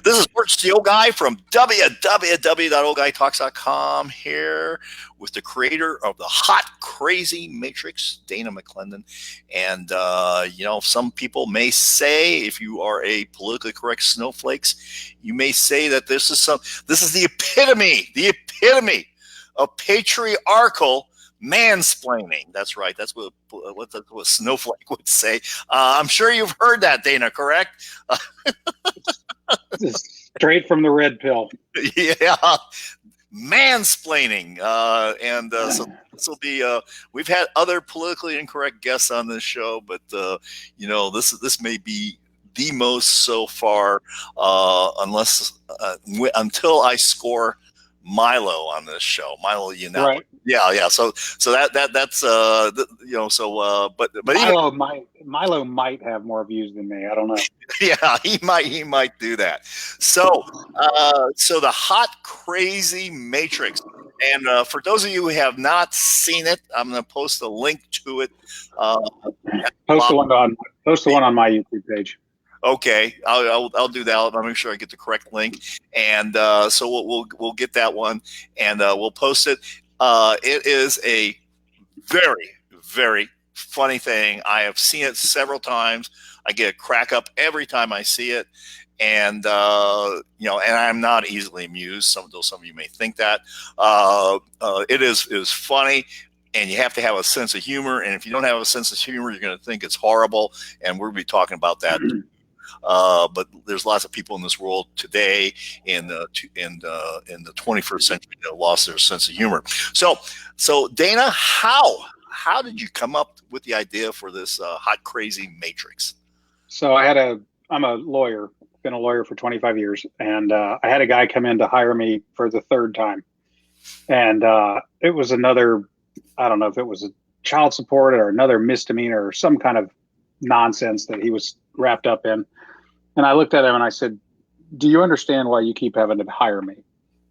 This is Rich the Old Guy from www.oldguytalks.com here with the creator of the Hot Crazy Matrix, Dana McLendon. And, some people may say, if you are a politically correct snowflakes, you may say that this is the epitome of patriarchal mansplaining. That's right. That's what Snowflake would say. I'm sure you've heard that, Dana, correct? Straight from the red pill. Yeah, mansplaining. So this will be. We've had other politically incorrect guests on this show, but this may be the most so far, until I score Milo on this show. Milo, right? Yeah. So that's but Milo might have more views than me. I don't know. Yeah, he might do that. So the Hot Crazy Matrix, and for those of you who have not seen it, I'm going to post a link to it. Post the one on my YouTube page. Okay, I'll do that. I'll make sure I get the correct link, and so we'll get that one, and we'll post it. It is a very, very funny thing. I have seen it several times. I get a crack up every time I see it, and and I'm not easily amused. Though some of you may think that it is funny. And you have to have a sense of humor. And if you don't have a sense of humor, you're going to think it's horrible. And we'll be talking about that. But there's lots of people in this world today in the 21st century that lost their sense of humor. So Dana, how did you come up with the idea for this Hot Crazy Matrix? So I'm a lawyer, been a lawyer for 25 years. And I had a guy come in to hire me for the third time. And it was another, I don't know if it was a child support or another misdemeanor or some kind of nonsense that he was wrapped up in. And I looked at him and I said, "Do you understand why you keep having to hire me?"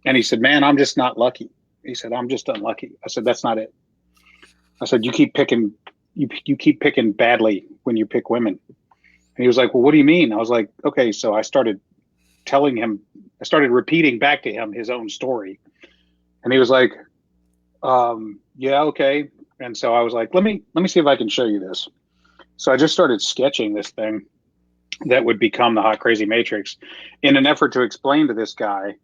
And he said, "Man, I'm just not lucky." He said, "I'm just unlucky." I said, "That's not it." I said, you keep picking badly when you pick women." And he was like, "Well, what do you mean?" I was like, "Okay." So I started repeating back to him his own story. And he was like, "Yeah, okay." And so I was like, let me see if I can show you this. So I just started sketching this thing that would become the Hot Crazy Matrix in an effort to explain to this guy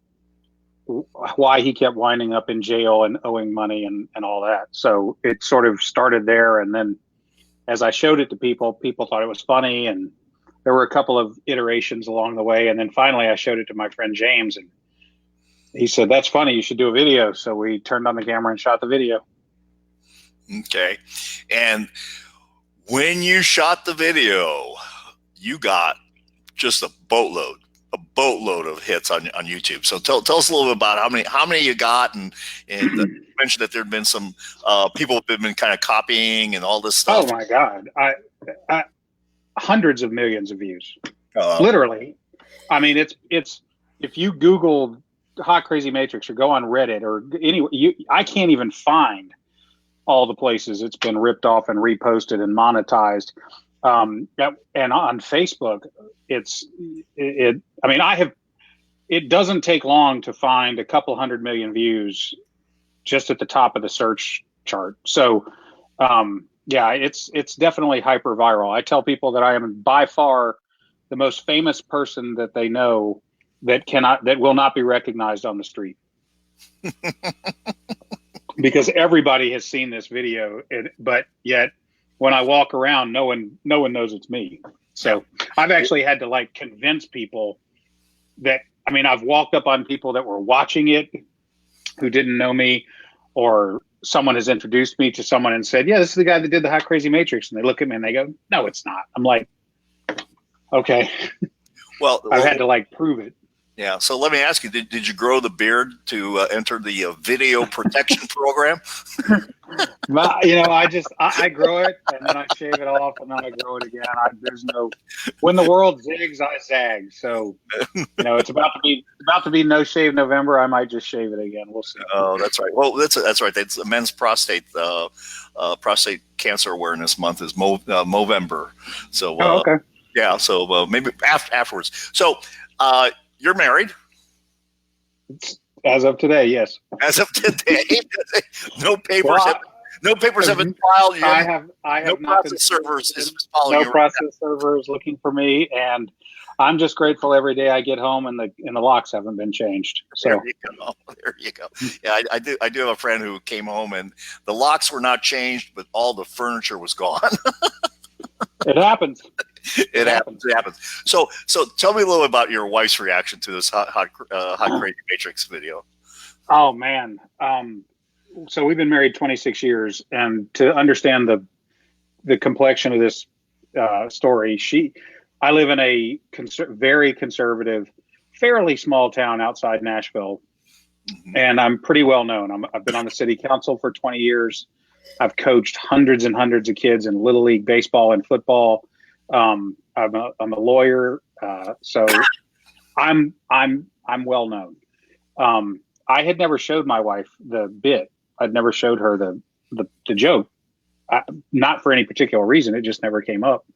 why he kept winding up in jail and owing money and all that. So it sort of started there. And then as I showed it to people thought it was funny. And there were a couple of iterations along the way. And then finally I showed it to my friend James, and he said, "That's funny. You should do a video." So we turned on the camera and shot the video. Okay. And when you shot the video, you got just a boatload of hits on YouTube. So tell us a little bit about how many you got, and you mentioned that there'd been some people have been kind of copying and all this stuff. Oh my God. I hundreds of millions of views. Literally. I mean, it's if you Google Hot Crazy Matrix or go on Reddit or anyway, I can't even find all the places it's been ripped off and reposted and monetized. And on Facebook, it doesn't take long to find a couple 100 million views just at the top of the search chart. So, it's definitely hyper viral. I tell people that I am by far the most famous person that they know that will not be recognized on the street. Because everybody has seen this video, but yet when I walk around, no one knows it's me. So I've actually had to convince people that, I've walked up on people that were watching it who didn't know me, or someone has introduced me to someone and said, "Yeah, this is the guy that did the Hot Crazy Matrix." And they look at me and they go, "No, it's not." I'm like, okay. Well, I've had to prove it. Yeah. So let me ask you, did you grow the beard to enter the video protection program? I grow it and then I shave it off and then I grow it again. When the world zigs, I zag. So, it's about to be No Shave November. I might just shave it again. We'll see. Oh, that's right. Well, that's right. That's Men's Prostate Cancer Awareness Month is Movember. So, okay. Yeah. So maybe afterwards. So, You're married As of today, yes. as of today. No papers Well, have been filed. I have No not been process servers is following no you right process server is looking for me, and I'm just grateful every day I get home and the locks haven't been changed. So There you go. There you go. Yeah, I do have a friend who came home and the locks were not changed, but all the furniture was gone. it happens. It happens. It happens. So tell me a little about your wife's reaction to this hot crazy Matrix video. Oh man. So we've been married 26 years, and to understand the complexion of this story, I live in a very conservative, fairly small town outside Nashville, and I'm pretty well known. I've been on the city council for 20 years. I've coached hundreds and hundreds of kids in little league baseball and football. I'm a lawyer, so I'm well known. I had never showed my wife the bit. I'd never showed her the joke, not for any particular reason. It just never came up.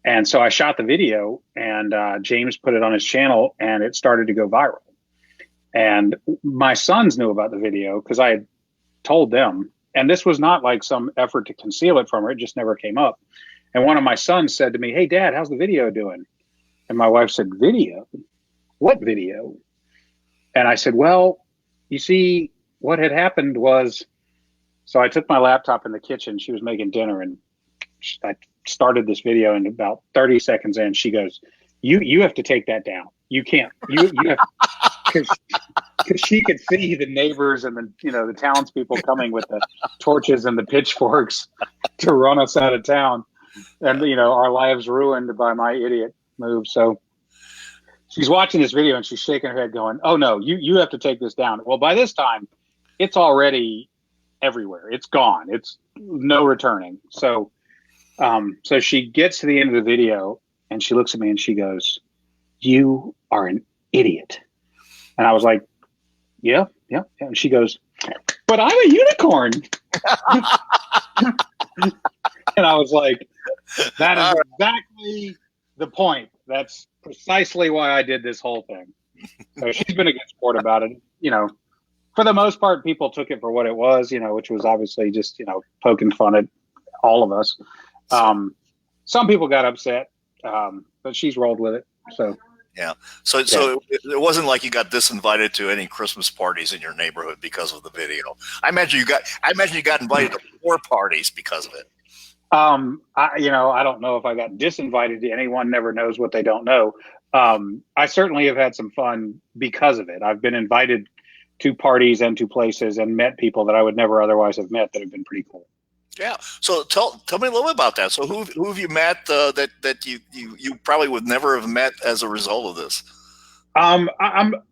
And so I shot the video, and James put it on his channel, and it started to go viral. And my sons knew about the video because I had told them. And this was not like some effort to conceal it from her. It just never came up. And one of my sons said to me, "Hey, Dad, how's the video doing?" And my wife said, "Video? What video?" And I said, "Well, you see, what had happened was," so I took my laptop in the kitchen. She was making dinner, and I started this video, and about 30 seconds in, she goes, you have to take that down. You can't. You have, because she could see the neighbors and the townspeople coming with the torches and the pitchforks to run us out of town, and our lives ruined by my idiot move. So she's watching this video and she's shaking her head, going, "Oh no, you have to take this down." Well, by this time, it's already everywhere. It's gone. It's no returning. So she gets to the end of the video and she looks at me and she goes, "You are an idiot." And I was like, yeah. And she goes, "But I'm a unicorn." And I was like, that is exactly the point. That's precisely why I did this whole thing. So she's been a good sport about it. For the most part, people took it for what it was, which was obviously just, poking fun at all of us. Some people got upset, but she's rolled with it. So yeah. So it wasn't like you got disinvited to any Christmas parties in your neighborhood because of the video. I imagine you got invited to 4 parties because of it. I don't know if I got disinvited to any. One never knows what they don't know. I certainly have had some fun because of it. I've been invited to parties and to places and met people that I would never otherwise have met that have been pretty cool. Yeah. So tell me a little bit about that. So who have you met that you probably would never have met as a result of this? I'm not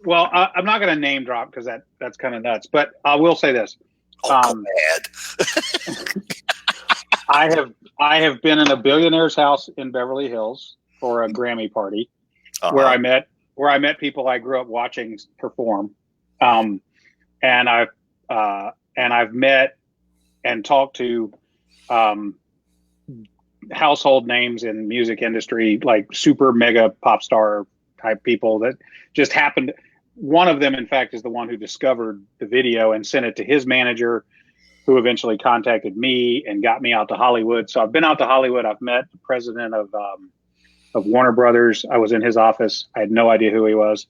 going to name drop because that's kind of nuts, but I will say this. Go ahead. I have been in a billionaire's house in Beverly Hills for a Grammy party where I met people I grew up watching perform. And I've met and talked to household names in music industry, like super mega pop star type people that just happened. One of them, in fact, is the one who discovered the video and sent it to his manager, who eventually contacted me and got me out to Hollywood. So I've been out to Hollywood. I've met the president of Warner Brothers. I was in his office. I had no idea who he was.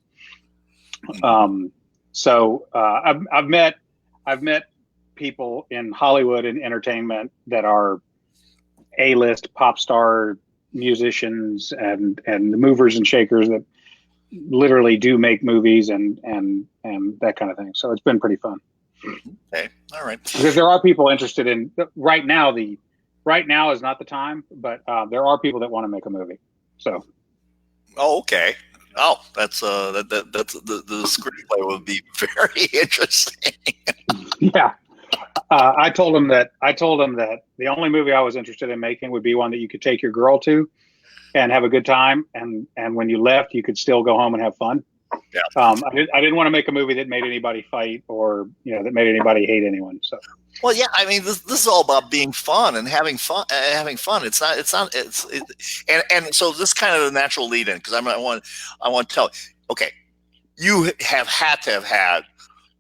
I've met people in Hollywood and entertainment that are A-list pop star musicians and the movers and shakers that literally do make movies and that kind of thing. So it's been pretty fun. Okay. All right. Because there are people interested in right now is not the time, but there are people that want to make a movie. So. Oh, okay. Oh, that's the screenplay would be very interesting. Yeah. I told him that the only movie I was interested in making would be one that you could take your girl to and have a good time. And when you left, you could still go home and have fun. Yeah. I didn't want to make a movie that made anybody fight or that made anybody hate anyone. So. Well, yeah, I mean, this is all about being fun and having fun. And so this kind of a natural lead in because I want to tell. Okay, you have had to have had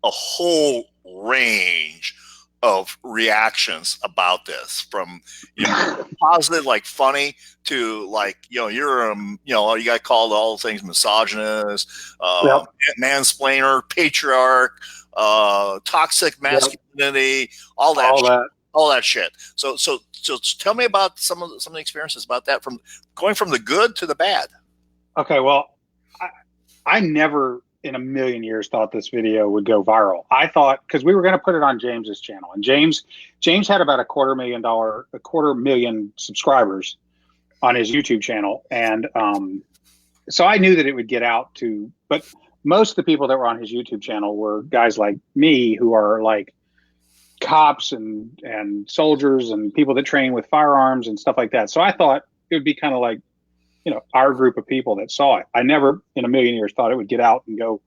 a whole range of reactions about this, from positive, like funny, to like you're you got called all things misogynist, Yep. mansplainer, patriarch, toxic masculinity, yep. all that shit. So tell me about some of the experiences about that, from going from the good to the bad. Okay, well, I never in a million years thought this video would go viral. I thought, because we were going to put it on James's channel, and James had about a $250,000 subscribers on his YouTube channel, and so I knew that it would get out to. But most of the people that were on his YouTube channel were guys like me, who are like cops and soldiers and people that train with firearms and stuff like that. So I thought it would be kind of like, our group of people that saw it. I never in a million years thought it would get out and go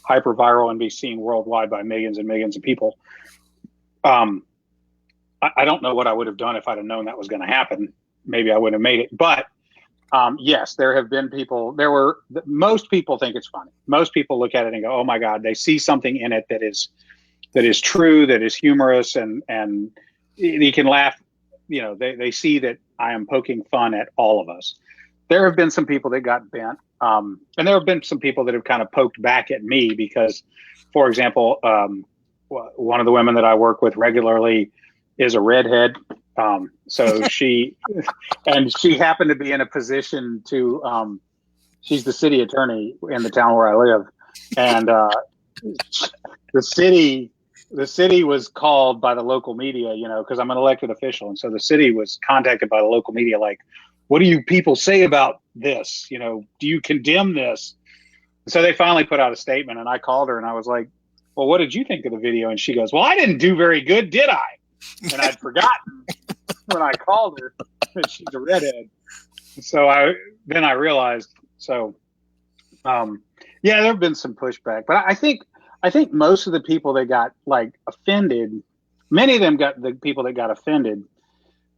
hyper viral and be seen worldwide by millions and millions of people. I don't know what I would have done if I'd have known that was going to happen. Maybe I wouldn't have made it. But yes, there have been people. Most people think it's funny. Most people look at it and go, "Oh my God!" They see something in it that is true, that is humorous, and you can laugh. They see that I am poking fun at all of us. There have been some people that got bent, and there have been some people that have kind of poked back at me because, for example, one of the women that I work with regularly is a redhead. So she happened to be in a position to, she's the city attorney in the town where I live. And the city was called by the local media, because I'm an elected official. And so the city was contacted by the local media, like, what do you people say about this? Do you condemn this? So they finally put out a statement, and I called her and I was like, well, what did you think of the video? And she goes, well, I didn't do very good, did I? And I'd forgotten when I called her that she's a redhead. So I realized, yeah, there have been some pushback, but I think most of the people that got like offended, many of them the people that got offended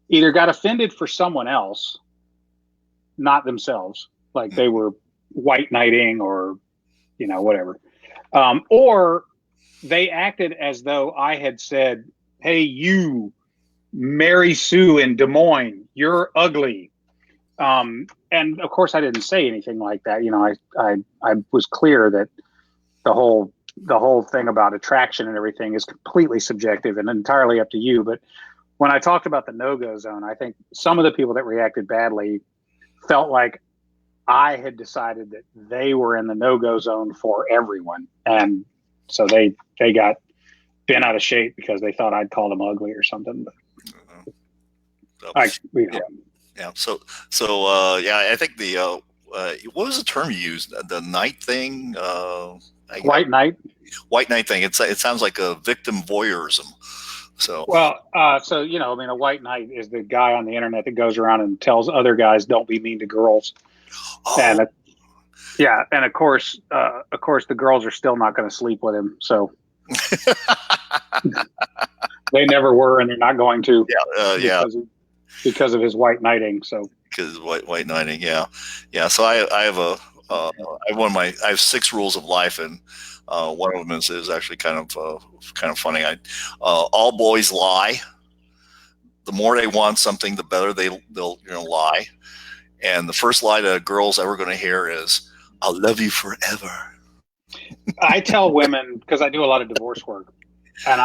either got offended for someone else, not themselves, like they were white knighting or, whatever. Or they acted as though I had said, hey, you, Mary Sue in Des Moines, you're ugly. And of course I didn't say anything like that. I was clear that the whole thing about attraction and everything is completely subjective and entirely up to you. But when I talked about the no-go zone, I think some of the people that reacted badly felt like I had decided that they were in the no-go zone for everyone. And so they got bent out of shape because they thought I'd called them ugly or something. But yeah. So I think the what was the term you used? The night thing? White knight thing. It sounds like a victim voyeurism. So a white knight is the guy on the internet that goes around and tells other guys don't be mean to girls. Oh. And and of course the girls are still not going to sleep with him. So they never were, and they're not going to. Because of his white knighting. So because white knighting, yeah. So I have 6 rules of life, and one of them is actually kind of funny. All boys lie. The more they want something, the better they'll lie. And the first lie that a girl's ever going to hear is, "I'll love you forever." I tell women, because I do a lot of divorce work, and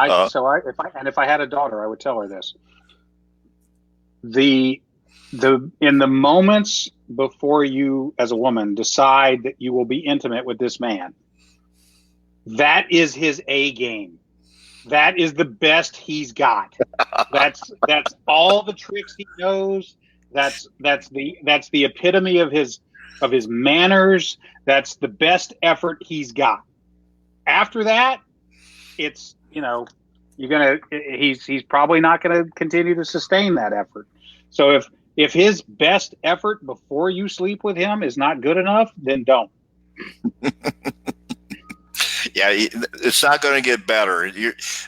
if I had a daughter, I would tell her this. In the moments before you, as a woman, decide that you will be intimate with this man, that is his A game. That is the best he's got. That's all the tricks he knows. That's the epitome of his manners. That's the best effort he's got. After that, it's he's probably not gonna continue to sustain that effort. So if his best effort before you sleep with him is not good enough, then don't. Yeah, it's not going to get better.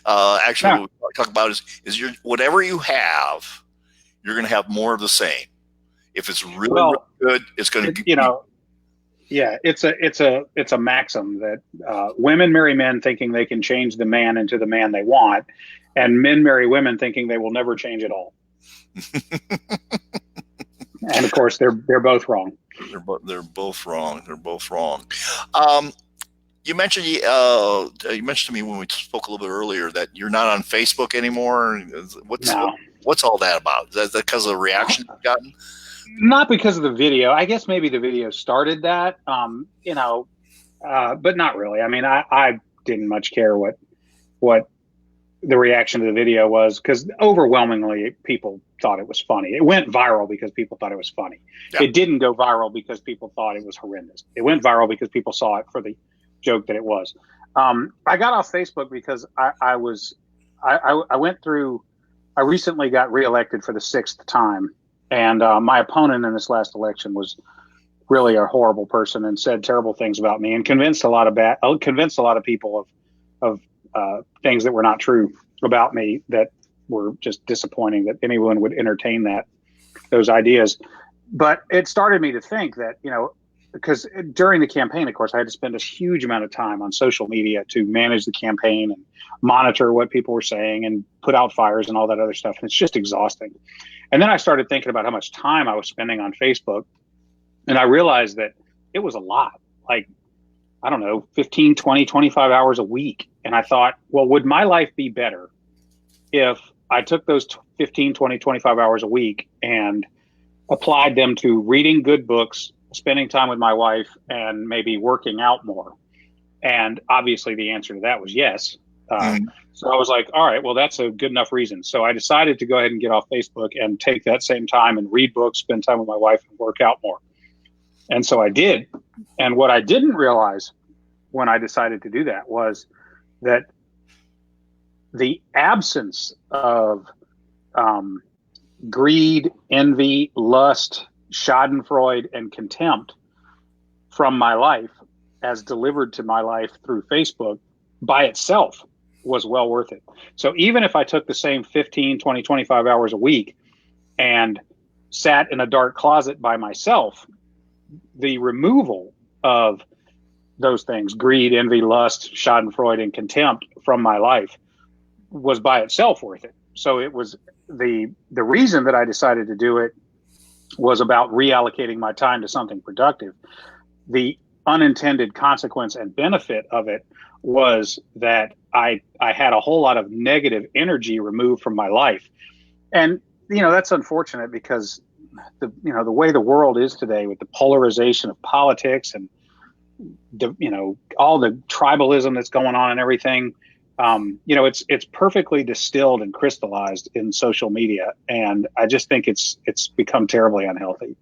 Actually, No. what we talk about is whatever you have, you're going to have more of the same. If it's really, really Well, good, it's going to you be. know, yeah, it's a maxim that women marry men thinking they can change the man into the man they want, and men marry women thinking they will never change at all. And of course, they're both wrong. They're both wrong. They're both wrong. Um, you mentioned you mentioned to me when we spoke a little bit earlier that you're not on Facebook anymore. No, What's all that about? Is that because of the reaction you've gotten? not because of the video. I guess maybe the video started that. But not really. I mean, I didn't much care what the reaction to the video was, because overwhelmingly people thought it was funny. It went viral because people thought it was funny. Yeah. It didn't go viral because people thought it was horrendous. It went viral because people saw it for the joke that it was. I got off Facebook because I recently got reelected for the 6th time, and my opponent in this last election was really a horrible person and said terrible things about me and convinced a lot of people of things that were not true about me, that were just disappointing that anyone would entertain those ideas. But it started me to think that, because during the campaign, of course, I had to spend a huge amount of time on social media to manage the campaign and monitor what people were saying and put out fires and all that other stuff. And it's just exhausting. And then I started thinking about how much time I was spending on Facebook. And I realized that it was a lot, like, I don't know, 15, 20, 25 hours a week. And I thought, well, would my life be better if I took those 15, 20, 25 hours a week and applied them to reading good books, spending time with my wife, and maybe working out more? And obviously the answer to that was yes. So I was like, all right, well, that's a good enough reason. So I decided to go ahead and get off Facebook and take that same time and read books, spend time with my wife, and work out more. And so I did. And what I didn't realize when I decided to do that was that the absence of greed, envy, lust, schadenfreude, and contempt from my life, as delivered to my life through Facebook, by itself was well worth it. So even if I took the same 15, 20, 25 hours a week and sat in a dark closet by myself, the removal of those things, greed, envy, lust, schadenfreude, and contempt, from my life was by itself worth it. So it was the reason that I decided to do it was about reallocating my time to something productive. The unintended consequence and benefit of it was that I had a whole lot of negative energy removed from my life. And, that's unfortunate, because the way the world is today, with the polarization of politics and all the tribalism that's going on and everything, it's perfectly distilled and crystallized in social media, and I just think it's become terribly unhealthy.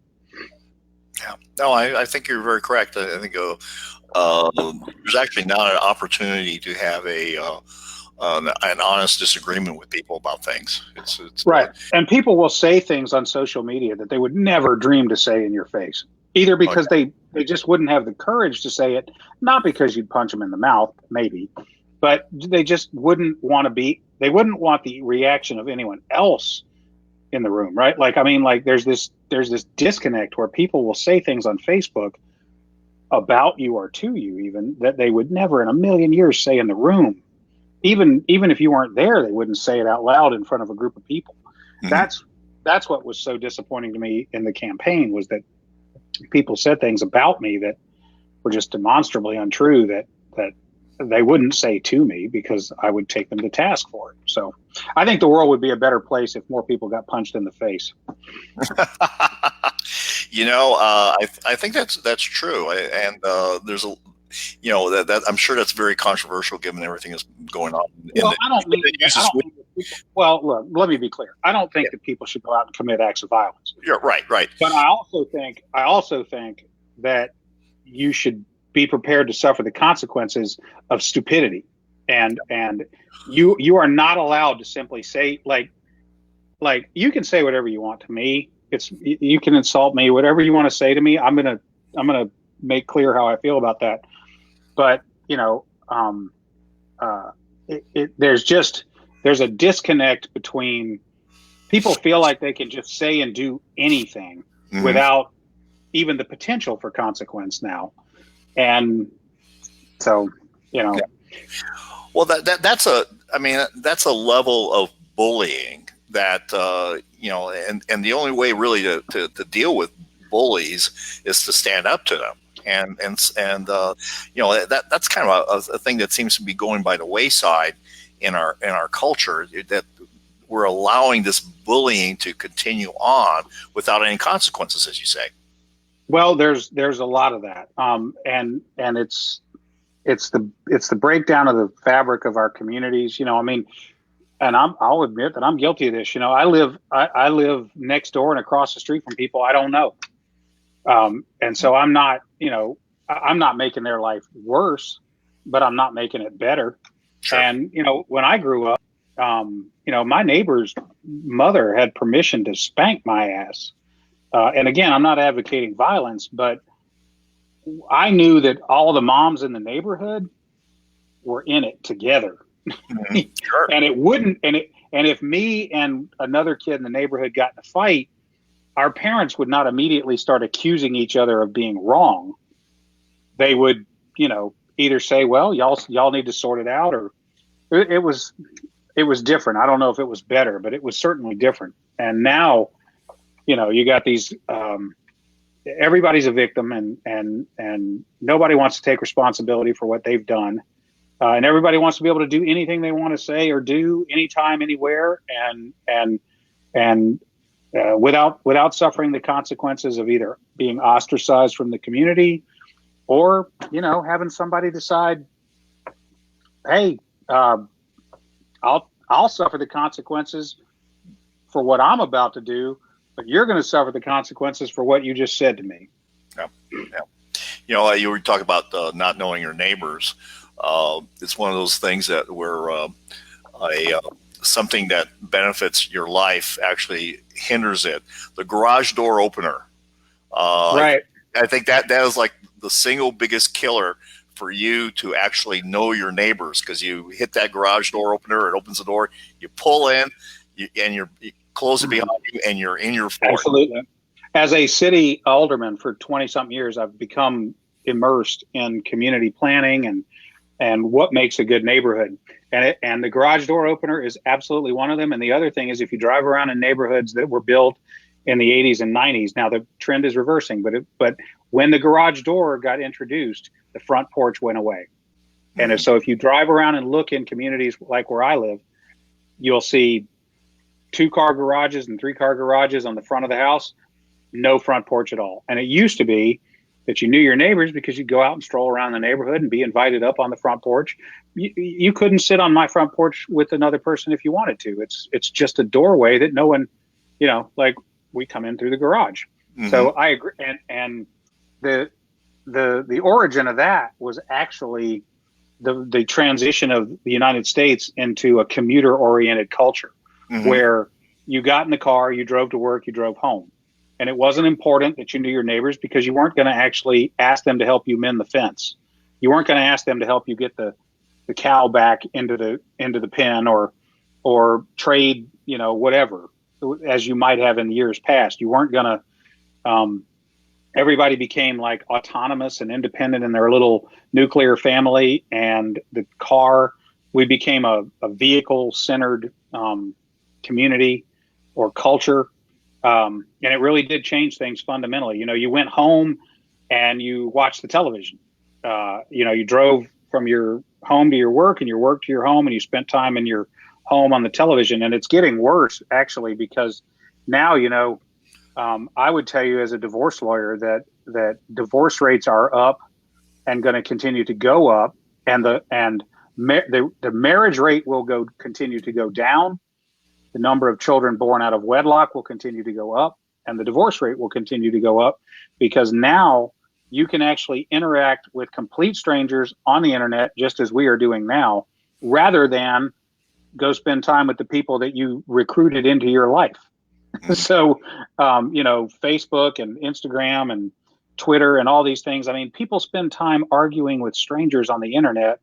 Yeah, no, I think you're very correct. I think there's actually not an opportunity to have an honest disagreement with people about things. It's right. And people will say things on social media that they would never dream to say in your face, either because they just wouldn't have the courage to say it, not because you'd punch them in the mouth, maybe, but they just wouldn't want the reaction of anyone else in the room, right? Like, I mean, like there's this disconnect where people will say things on Facebook about you, or to you even, that they would never in a million years say in the room. Even if you weren't there, they wouldn't say it out loud in front of a group of people. Mm-hmm. That's what was so disappointing to me in the campaign, was that people said things about me that were just demonstrably untrue, that they wouldn't say to me, because I would take them to task for it. So I think the world would be a better place if more people got punched in the face. I think that's true. And there's a, that I'm sure that's very controversial given everything that's going on. Well, well, look, let me be clear. I don't think that people should go out and commit acts of violence. You're right. But I also think that you should be prepared to suffer the consequences of stupidity, and you are not allowed to simply say, like you can say whatever you want to me. You can insult me, whatever you want to say to me. I'm gonna make clear how I feel about that. But um, there's a disconnect between people feel like they can just say and do anything Hmm. without even the potential for consequence now. And so, you know, Well, I mean, that's a level of bullying that, and the only way really to deal with bullies is to stand up to them. That's kind of a thing that seems to be going by the wayside in our culture, that we're allowing this bullying to continue on without any consequences, as you say. well, there's a lot of that. And it's the breakdown of the fabric of our communities. I mean, and I'll admit that I'm guilty of this. I live next door and across the street from people I don't know. And so I'm not making their life worse, but I'm not making it better. Sure. And, when I grew up, my neighbor's mother had permission to spank my ass. And again, I'm not advocating violence, but I knew that all the moms in the neighborhood were in it together. Mhm. Sure. And it wouldn't, and if me and another kid in the neighborhood got in a fight, our parents would not immediately start accusing each other of being wrong. They would, either say, well, y'all need to sort it out, or it was different. I don't know if it was better, but it was certainly different. And now, you got these, everybody's a victim, and nobody wants to take responsibility for what they've done. And everybody wants to be able to do anything they want to say or do anytime, anywhere, and without suffering the consequences of either being ostracized from the community, or having somebody decide, hey, I'll suffer the consequences for what I'm about to do, but you're going to suffer the consequences for what you just said to me. Yeah. Yeah. You were talking about not knowing your neighbors. It's one of those things that where something that benefits your life actually hinders it. The garage door opener. Right. I think that is like the single biggest killer for you to actually know your neighbors, because you hit that garage door opener, it opens the door, you pull in, you close it behind you, and you're in your fort. Absolutely. As a city alderman for 20-something years, I've become immersed in community planning and what makes a good neighborhood. And the garage door opener is absolutely one of them. And the other thing is, if you drive around in neighborhoods that were built in the 80s and 90s, now the trend is reversing, but when the garage door got introduced, the front porch went away. Mm-hmm. And so if you drive around and look in communities like where I live, you'll see 2-car garages and 3-car garages on the front of the house, no front porch at all. And it used to be that you knew your neighbors because you'd go out and stroll around the neighborhood and be invited up on the front porch. You couldn't sit on my front porch with another person if you wanted to. It's just a doorway that no one, like we come in through the garage. Mm-hmm. So I agree. And the origin of that was actually the transition of the United States into a commuter-oriented culture, mm-hmm. where you got in the car, you drove to work, you drove home. And it wasn't important that you knew your neighbors, because you weren't going to actually ask them to help you mend the fence. You weren't going to ask them to help you get the cow back into the pen, or trade, whatever, as you might have in the years past. You weren't going to, everybody became like autonomous and independent in their little nuclear family, and the car, we became a vehicle-centered community or culture. And it really did change things fundamentally. You went home and you watched the television. You drove from your home to your work, and your work to your home, and you spent time in your home on the television. And it's getting worse, actually, because now, I would tell you as a divorce lawyer that divorce rates are up and going to continue to go up, and the marriage rate will continue to go down. The number of children born out of wedlock will continue to go up, and the divorce rate will continue to go up, because now you can actually interact with complete strangers on the internet, just as we are doing now, rather than go spend time with the people that you recruited into your life. So, Facebook and Instagram and Twitter and all these things. I mean, people spend time arguing with strangers on the internet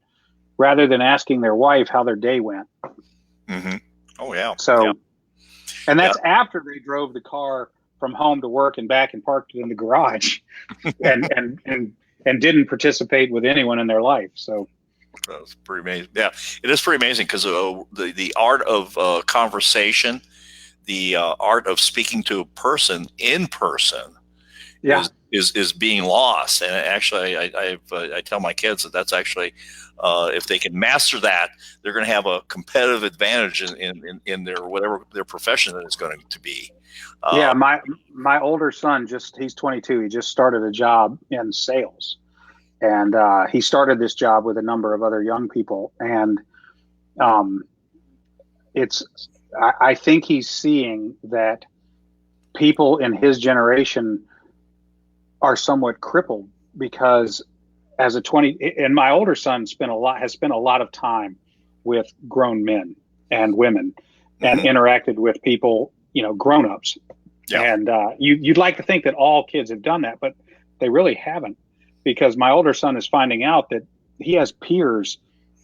rather than asking their wife how their day went. Mm-hmm. Oh yeah. So, Yeah. and Yeah. that's after they drove the car from home to work and back and parked it in the garage, and didn't participate with anyone in their life. So That's pretty amazing. Yeah, it is pretty amazing because the art of conversation, the art of speaking to a person in person, yeah, is being lost. And actually, I tell my kids that's actually, if they can master that, they're going to have a competitive advantage in their whatever their profession is going to be. yeah. My older son, he's 22. He just started a job in sales, and he started this job with a number of other young people, and um, it's I think he's seeing that people in his generation are somewhat crippled because as a 20 and my older son has spent a lot of time with grown men and women and Mm-hmm. interacted with people, grown-ups. Yeah. And you'd like to think that all kids have done that, but they really haven't, because my older son is finding out that he has peers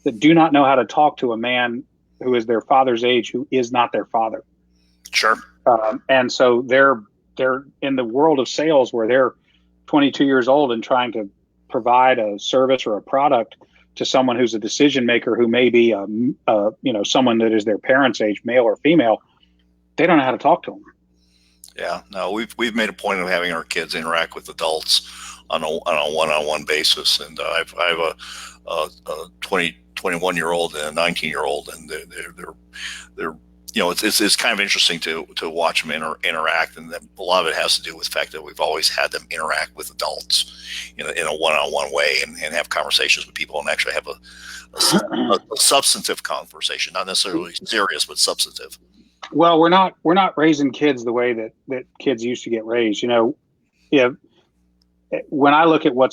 that do not know how to talk to a man who is their father's age, who is not their father. Sure. And so they're in the world of sales where they're 22 years old and trying to provide a service or a product to someone who's a decision maker who may be someone that is their parents' age, male or female. They don't know how to talk to them. Yeah, no, we've made a point of having our kids interact with adults on a one-on-one basis, and I have a 21-year-old and a 19-year-old, and they're it's kind of interesting to watch them interact, and a lot of it has to do with the fact that we've always had them interact with adults in a one-on-one way and have conversations with people and actually have a substantive conversation, not necessarily serious but substantive. Well, we're not raising kids the way that kids used to get raised. Yeah. When I look at like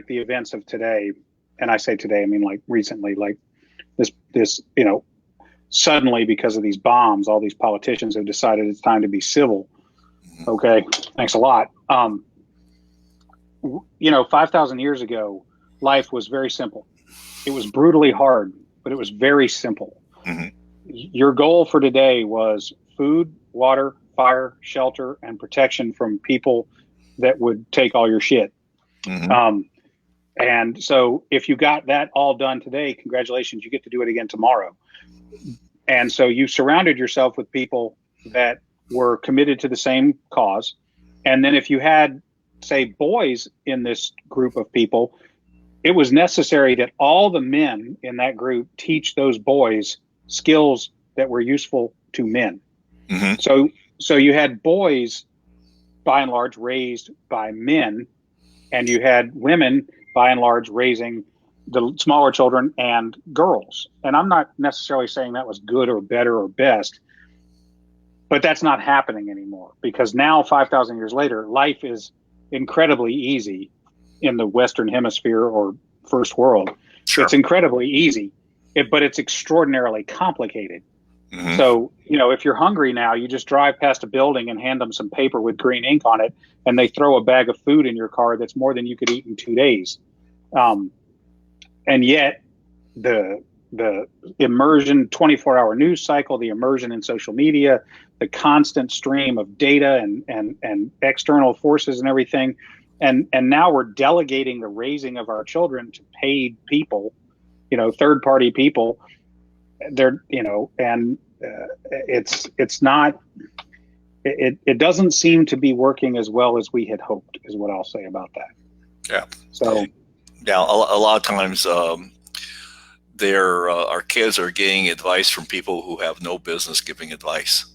the events of today, and I say today, I mean like recently, like this, suddenly because of these bombs, all these politicians have decided it's time to be civil. Okay, thanks a lot. 5,000 years ago, life was very simple. It was brutally hard, but it was very simple. Mm-hmm. Your goal for today was food, water, fire, shelter, and protection from people that would take all your shit. Mm-hmm. And so if you got that all done today, congratulations, you get to do it again tomorrow. And so you surrounded yourself with people that were committed to the same cause. And then if you had, say, boys in this group of people, it was necessary that all the men in that group teach those boys skills that were useful to men. Mm-hmm. So you had boys, by and large, raised by men, and you had women, by and large, raising the smaller children and girls. And I'm not necessarily saying that was good or better or best, but that's not happening anymore, because now 5,000 years later, life is incredibly easy in the Western Hemisphere or first world. Sure. It's incredibly easy, but it's extraordinarily complicated. Mm-hmm. So, if you're hungry now, you just drive past a building and hand them some paper with green ink on it, and they throw a bag of food in your car that's more than you could eat in 2 days. And yet the immersion 24-hour news cycle, the immersion in social media, the constant stream of data and external forces and everything. And now we're delegating the raising of our children to paid people, third party people. It's not, it doesn't seem to be working as well as we had hoped, is what I'll say about that. Yeah. So, yeah, a lot of times our kids are getting advice from people who have no business giving advice.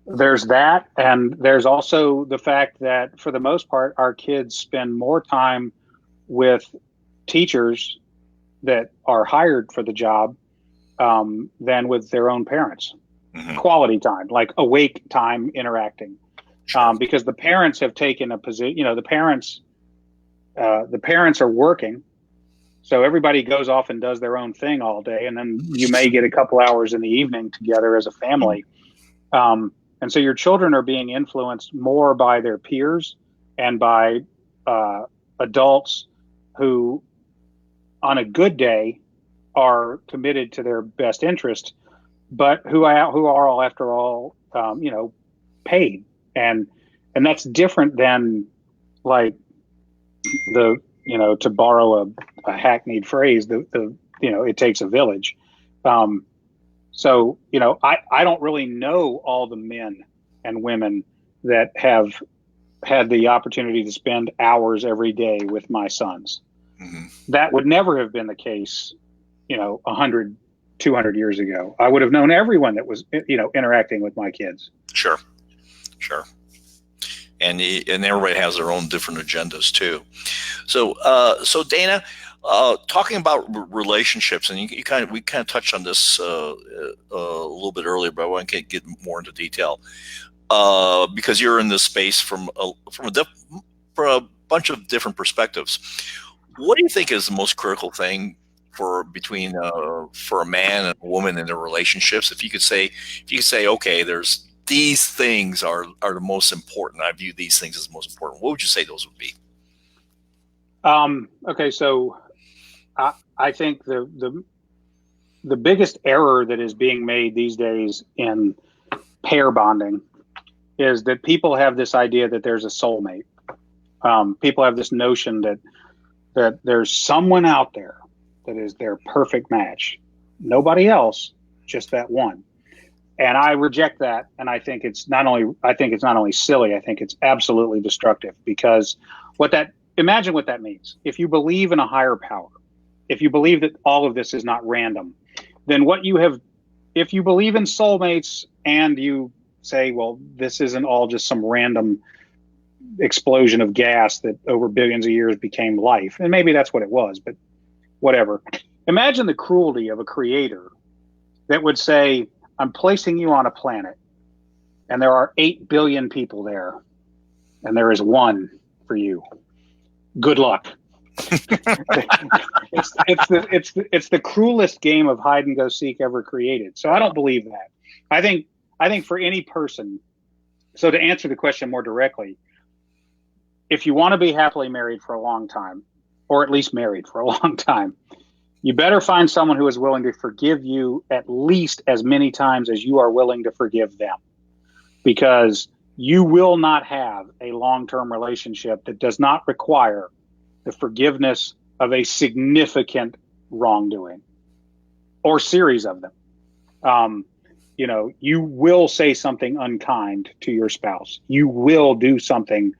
There's that, and there's also the fact that for the most part, our kids spend more time with teachers that are hired for the job than with their own parents. Mm-hmm. Quality time, like awake time interacting. Sure. Because the parents have taken a position, the parents are working. So everybody goes off and does their own thing all day. And then you may get a couple hours in the evening together as a family. And so your children are being influenced more by their peers and by adults who on a good day are committed to their best interest, but who are all, after all, paid, and that's different than, like, the to borrow a hackneyed phrase, the it takes a village. So I don't really know all the men and women that have had the opportunity to spend hours every day with my sons. Mm-hmm. That would never have been the case 100, 200 years ago. I would have known everyone that was interacting with my kids. Sure. And everybody has their own different agendas too. So Dana, talking about relationships, and we kind of touched on this a little bit earlier, but I want to get more into detail because you're in this space from a bunch of different perspectives. What do you think is the most critical thing for a man and a woman in their relationships? If you could say, okay, there's these things are the most important. I view these things as the most important. What would you say those would be? Okay, so I think the biggest error that is being made these days in pair bonding is that people have this idea that there's a soulmate. People have this notion that there's someone out there that is their perfect match. Nobody else, just that one. And I reject that, and I think it's not only silly, I think it's absolutely destructive, because imagine what that means. If you believe in a higher power, if you believe that all of this is not random, then if you believe in soulmates and you say, well, this isn't all just some random explosion of gas that over billions of years became life, and maybe that's what it was, but whatever. Imagine the cruelty of a creator that would say, I'm placing you on a planet, and there are 8 billion people there, and there is one for you. Good luck. It's the cruelest game of hide and go seek ever created. So I don't believe that. I think for any person, so to answer the question more directly, if you want to be happily married for a long time, or at least married for a long time, you better find someone who is willing to forgive you at least as many times as you are willing to forgive them. Because you will not have a long-term relationship that does not require the forgiveness of a significant wrongdoing or series of them. You will say something unkind to your spouse. You will do something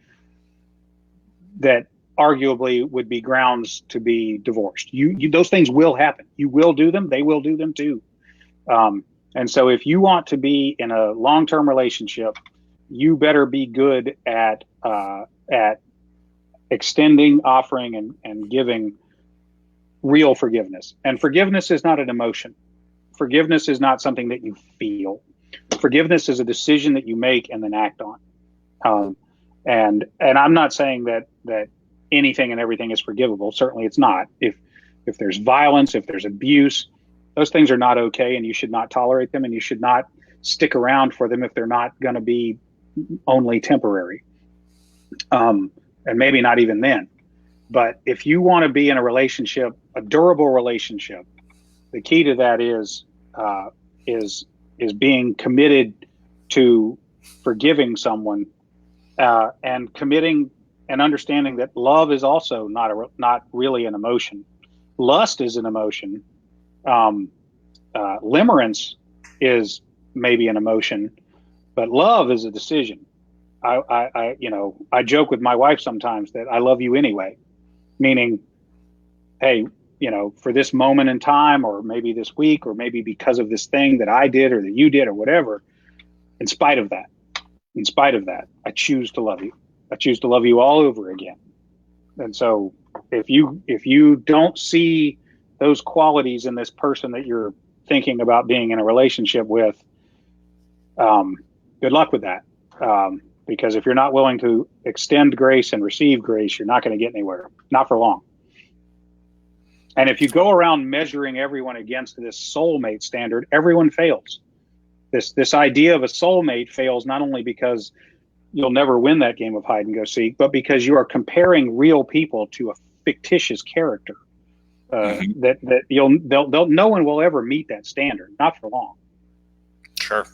that arguably would be grounds to be divorced. Those things will happen. You will do them. They will do them too. And so if you want to be in a long-term relationship, you better be good at extending, offering, and giving real forgiveness. And forgiveness is not an emotion. Forgiveness is not something that you feel. Forgiveness is a decision that you make and then act on. And I'm not saying that anything and everything is forgivable. Certainly it's not. If there's violence, if there's abuse, those things are not okay, and you should not tolerate them, and you should not stick around for them if they're not going to be only temporary. And maybe not even then. But if you want to be in a relationship, a durable relationship, the key to that is being committed to forgiving someone, and committing and understanding that love is also not really an emotion. Lust is an emotion. Limerence is maybe an emotion, but love is a decision. I joke with my wife sometimes that I love you anyway, meaning, hey, for this moment in time, or maybe this week, or maybe because of this thing that I did or that you did or whatever, in spite of that, I choose to love you. I choose to love you all over again. And so if you don't see those qualities in this person that you're thinking about being in a relationship with, good luck with that. Because if you're not willing to extend grace and receive grace, you're not going to get anywhere, not for long. And if you go around measuring everyone against this soulmate standard, everyone fails. This idea of a soulmate fails not only because you'll never win that game of hide and go seek, but because you are comparing real people to a fictitious character. that no one will ever meet that standard, not for long. Sure.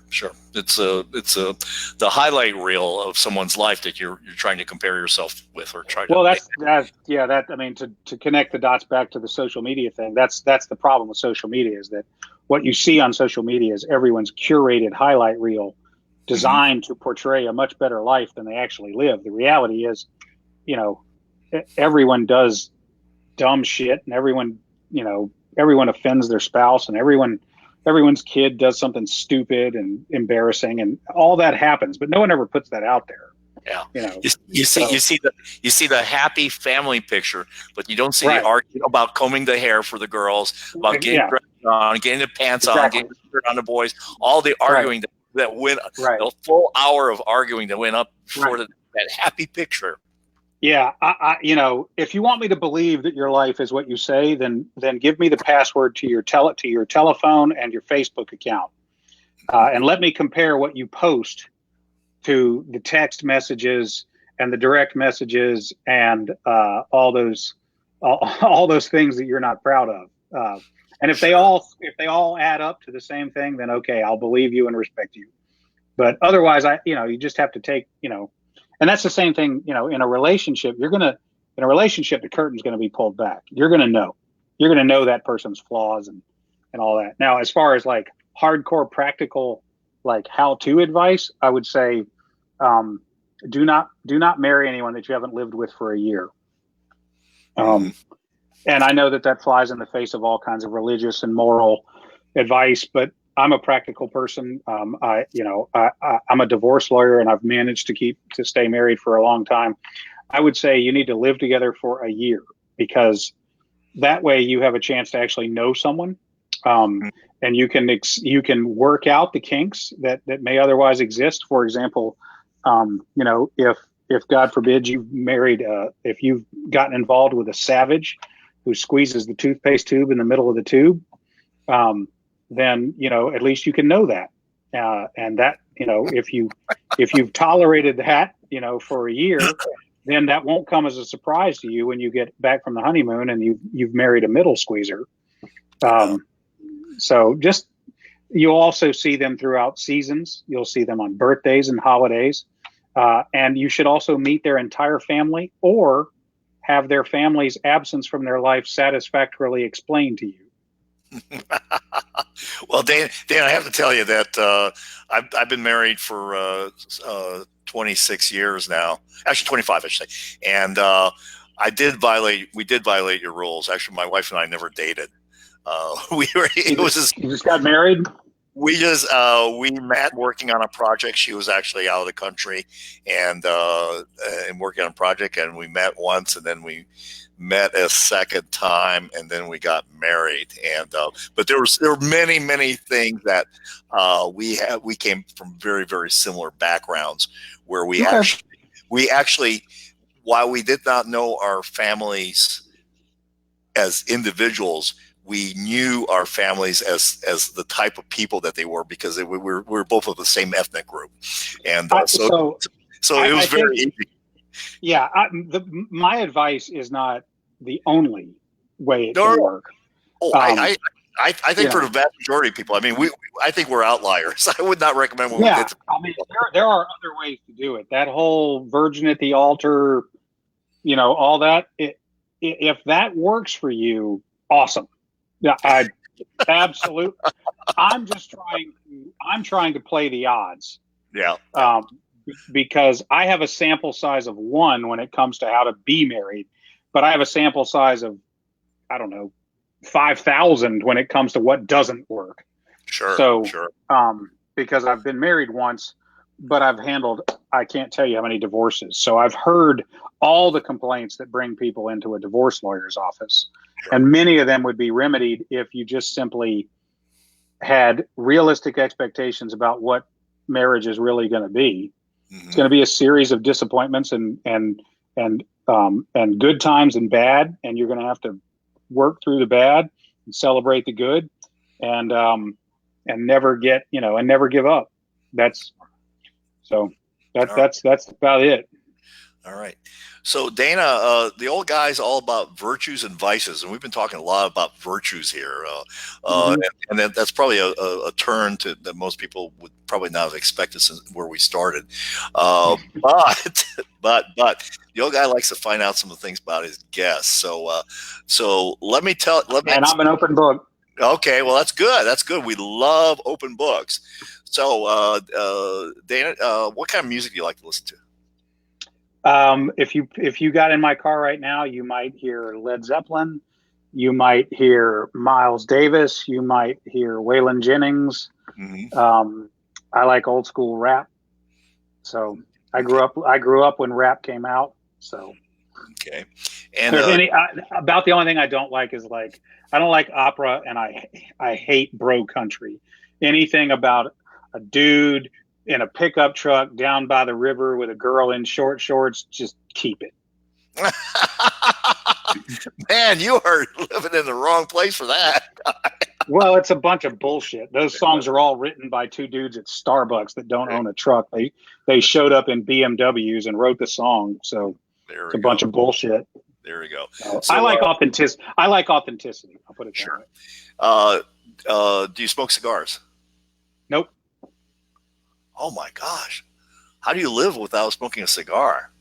It's the highlight reel of someone's life that you're trying to compare yourself with, or try to. Well, I mean, to connect the dots back to the social media thing, that's the problem with social media, is that what you see on social media is everyone's curated highlight reel designed to portray a much better life than they actually live. The reality is, everyone does dumb shit, and everyone offends their spouse, and everyone's kid does something stupid and embarrassing, and all that happens, but no one ever puts that out there. Yeah, you see the happy family picture, but you don't see Right. the argument about combing the hair for the girls, about getting dressed on, getting the pants on, getting the shirt on the boys. All the arguing that went, the full hour of arguing that went up for that happy picture. Yeah, if you want me to believe that your life is what you say, then give me the password to your telephone and your Facebook account, and let me compare what you post to the text messages and the direct messages and all those things that you're not proud of. And if they all add up to the same thing, then okay, I'll believe you and respect you. But otherwise, you just have to take, and that's the same thing, in a relationship, the curtain's going to be pulled back. You're going to know that person's flaws and all that. Now, as far as like hardcore practical, like how-to advice, I would say, do not marry anyone that you haven't lived with for a year. And I know that flies in the face of all kinds of religious and moral advice, but I'm a practical person. I'm a divorce lawyer, and I've managed to stay married for a long time. I would say you need to live together for a year, because that way you have a chance to actually know someone, and you can work out the kinks that may otherwise exist. For example, if God forbid if you've gotten involved with a savage who squeezes the toothpaste tube in the middle of the tube, then at least you can know that, and that if you've tolerated that for a year, then that won't come as a surprise to you when you get back from the honeymoon and you've married a middle squeezer. So you'll also see them throughout seasons. You'll see them on birthdays and holidays, and you should also meet their entire family or have their family's absence from their life satisfactorily explained to you. Well, Dan, I have to tell you that I've been married for 26 years now. Actually, 25, I should say. And we did violate your rules. Actually, my wife and I never dated. You just got married. We met working on a project. She was actually out of the country and working on a project, and we met once, and then we met a second time, and then we got married. And but there were many things that we came from very, very similar backgrounds, where we actually while we did not know our families as individuals, we knew our families as the type of people that they were, because we were both of the same ethnic group, and so it was very easy. Yeah, my advice is not the only way it can work. I think for the vast majority of people, I mean, I think we're outliers. I would not recommend when we get to. I mean, there are other ways to do it. That whole virgin at the altar, all that. If that works for you, awesome. Yeah, absolutely. I'm trying to play the odds. Yeah. Because I have a sample size of 1 when it comes to how to be married, but I have a sample size of, 5,000 when it comes to what doesn't work. Sure. So, sure. Because I've been married once, but I've handled, I can't tell you how many divorces. So I've heard all the complaints that bring people into a divorce lawyer's office. Sure. And many of them would be remedied if you just simply had realistic expectations about what marriage is really going to be. Mm-hmm. It's going to be a series of disappointments and good times and bad, and you're going to have to work through the bad and celebrate the good, and never give up. That's about it. All right. So Dana, the old guy's all about virtues and vices, and we've been talking a lot about virtues here, Hmm. and that's probably a turn that most people would probably not have expected since where we started. But but the old guy likes to find out some of the things about his guests. So let me tell let me. And I'm an open book. Okay, well that's good. That's good. We love open books. So Dana, what kind of music do you like to listen to? If you got in my car right now, you might hear Led Zeppelin, you might hear Miles Davis, you might hear Waylon Jennings. Hmm. Um, I like old school rap. So Okay. I grew up when rap came out. So Okay. And there's any about the only thing I don't like is like I don't like opera and I hate bro country. Anything about a dude in a pickup truck down by the river with a girl in short shorts, just keep it. man, you are living in the wrong place for that. Well, it's a bunch of bullshit. Those songs are all written by two dudes at Starbucks that don't own a truck. They showed up in BMWs and wrote the song. So There it's we a go. bunch of bullshit. There we go. I So, like authenticity. I like authenticity. I'll put it that sure. way. Uh, do you smoke cigars? Nope. Oh my gosh. How do you live without smoking a cigar?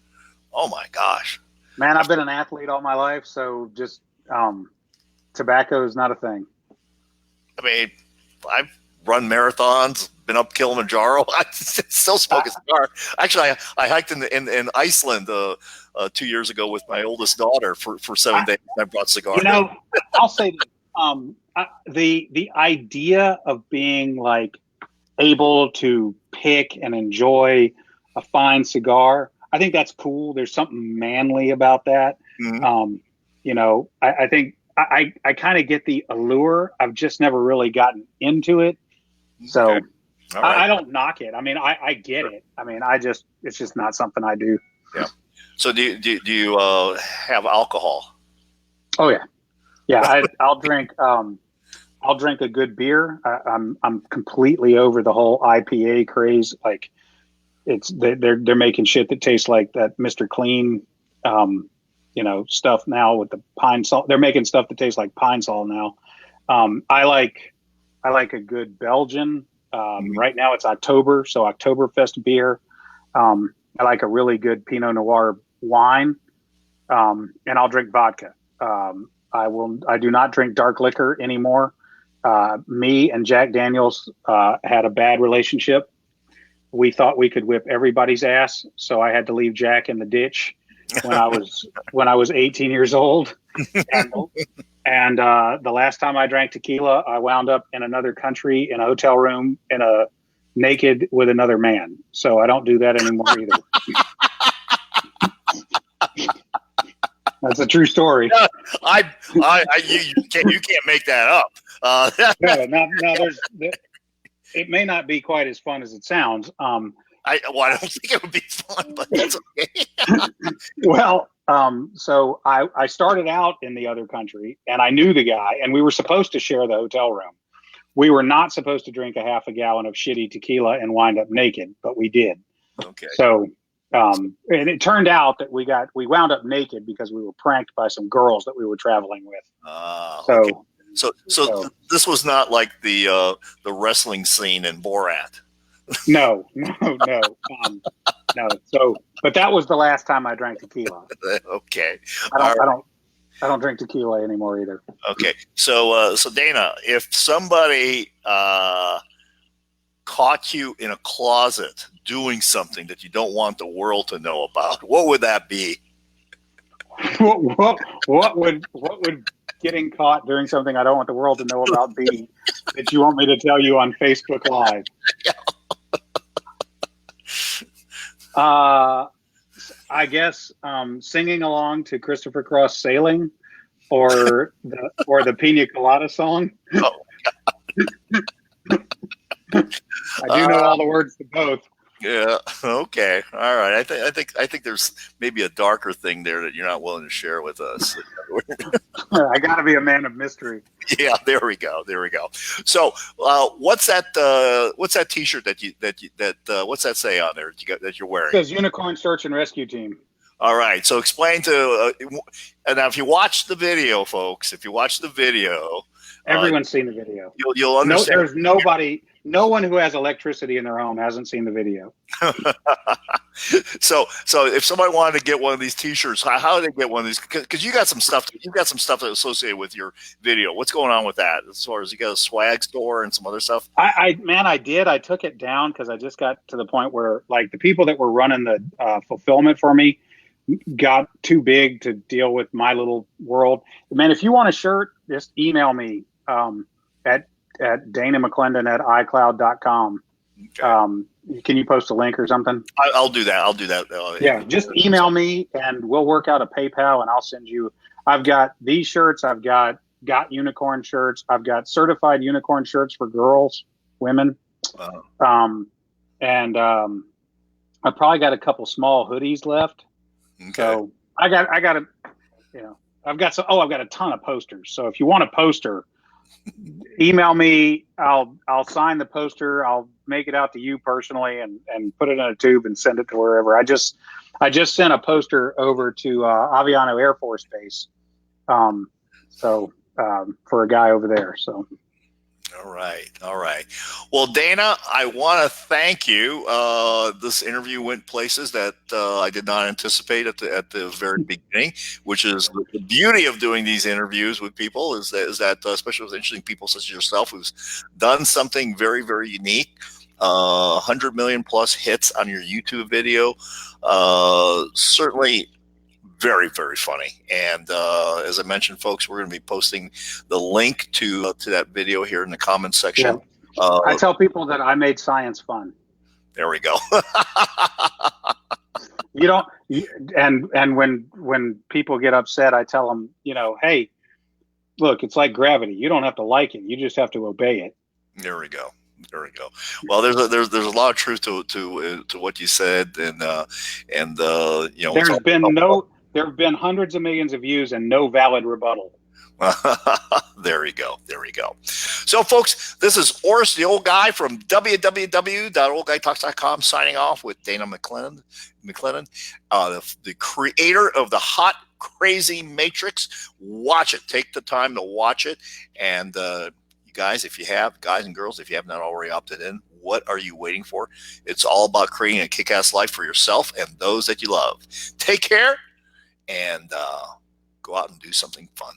Oh my gosh. Man, I've been an athlete all my life, so just tobacco is not a thing. I mean, I've run marathons, been up Kilimanjaro. I still I, smoke a cigar. Actually, I hiked in Iceland 2 years ago with my oldest daughter for I 7 days. I brought you cigars. know, I'll say this. The idea of being like able to pick and enjoy a fine cigar, I think that's cool. There's something manly about that. Mhm. Um, I think I kind of get the allure. I've just never really gotten into it. Okay. So All right. I don't knock it. I mean, I get Sure. it. I mean, it's just not something I do. Yeah. So do you have alcohol? Oh yeah. Yeah. I'll drink a good beer. I'm completely over the whole IPA craze. Like they're making shit that tastes like that Mr. Clean, stuff now with the pine salt. They're making stuff that tastes like pine salt now. I like a good Belgian. Mhm. Right now it's October, so Oktoberfest beer. I like a really good Pinot Noir wine, and I'll drink vodka. I do not drink dark liquor anymore. Me and Jack Daniels had a bad relationship. We thought we could whip everybody's ass, so I had to leave Jack in the ditch when I was 18 years old. And the last time I drank tequila, I wound up in another country in a hotel room in a naked with another man. So I don't do that anymore either. That's a true story. You can't make that up. No, no, it may not be quite as fun as it sounds. I don't think it would be fun, but that's okay. Well, so I started out in the other country and I knew the guy and we were supposed to share the hotel room. We were not supposed to drink a half a gallon of shitty tequila and wind up naked, but we did. Okay. So, and it turned out that we wound up naked because we were pranked by some girls that we were traveling with. Okay. So, so This was not like the wrestling scene in Borat. no, no, no, no. So, but that was the last time I drank tequila. Okay. I All don't, I right. don't, I don't drink tequila anymore either. Okay. So Dana, if somebody caught you in a closet doing something that you don't want the world to know about, what would that be? What would getting caught doing something I don't want the world to know about be that you want me to tell you on Facebook Live? Uh, I guess singing along to Christopher Cross Sailing or the Pina Colada song. Oh, I do know all the words to both. yeah. Okay. All right. I think there's maybe a darker thing there that you're not willing to share with us. I got to be a man of mystery. Yeah. There we go. There we go. So, what's that? What's that T-shirt what's that say on there that you're It wearing? says Unicorn Search and Rescue Team. All right. So explain to, and now if you watch the video, folks, if you watch the video, Everyone's seen the video. you'll No, understand. there's nobody, no one who has electricity in their home hasn't seen the video. So if somebody wanted to get one of these T-shirts, how do they get one of these? Because you got some stuff. You've got some stuff that's associated with your video. What's going on with that? As far as you got a swag store and some other stuff. I did. I took it down because I just got to the point where, like, the people that were running the fulfillment for me got too big to deal with my little world. Man, if you want a shirt, just email me at Dana McLendon at iCloud.com. Okay. Can you post a link or something? I'll do that. I'll do that. Yeah, just email me and we'll work out a PayPal and I'll send you. I've got these shirts. I've got unicorn shirts. I've got certified unicorn shirts for girls, women. Wow. I probably got a couple small hoodies left. Okay. So I've got a ton of posters. So if you want a poster, email me. I'll sign the poster. I'll make it out to you personally and put it in a tube and send it to wherever. I just sent a poster over to Aviano Air Force Base. For a guy over there. So. All right. Well, Dana, I want to thank you. This interview went places that I did not anticipate at the very beginning, which is the beauty of doing these interviews with people is that especially with interesting people such as yourself who's done something very, very unique. 100 million plus hits on your YouTube video. Certainly very, very funny. And as I mentioned, folks, we're going to be posting the link to that video here in the comments section. Yeah. I tell people that I made science fun. There we go. And when people get upset, I tell them, hey, look, it's like gravity. You don't have to like it. You just have to obey it. There we go. Well, there's a lot of truth to what you said, and there have been hundreds of millions of views and no valid rebuttal. There we go. So, folks, this is Oris, the old guy from www.oldguytalks.com, signing off with Dana McLendon, the creator of the hot, crazy Matrix. Watch it. Take the time to watch it. And you guys, guys and girls, if you have not already opted in, what are you waiting for? It's all about creating a kick-ass life for yourself and those that you love. Take care. And go out and do something fun.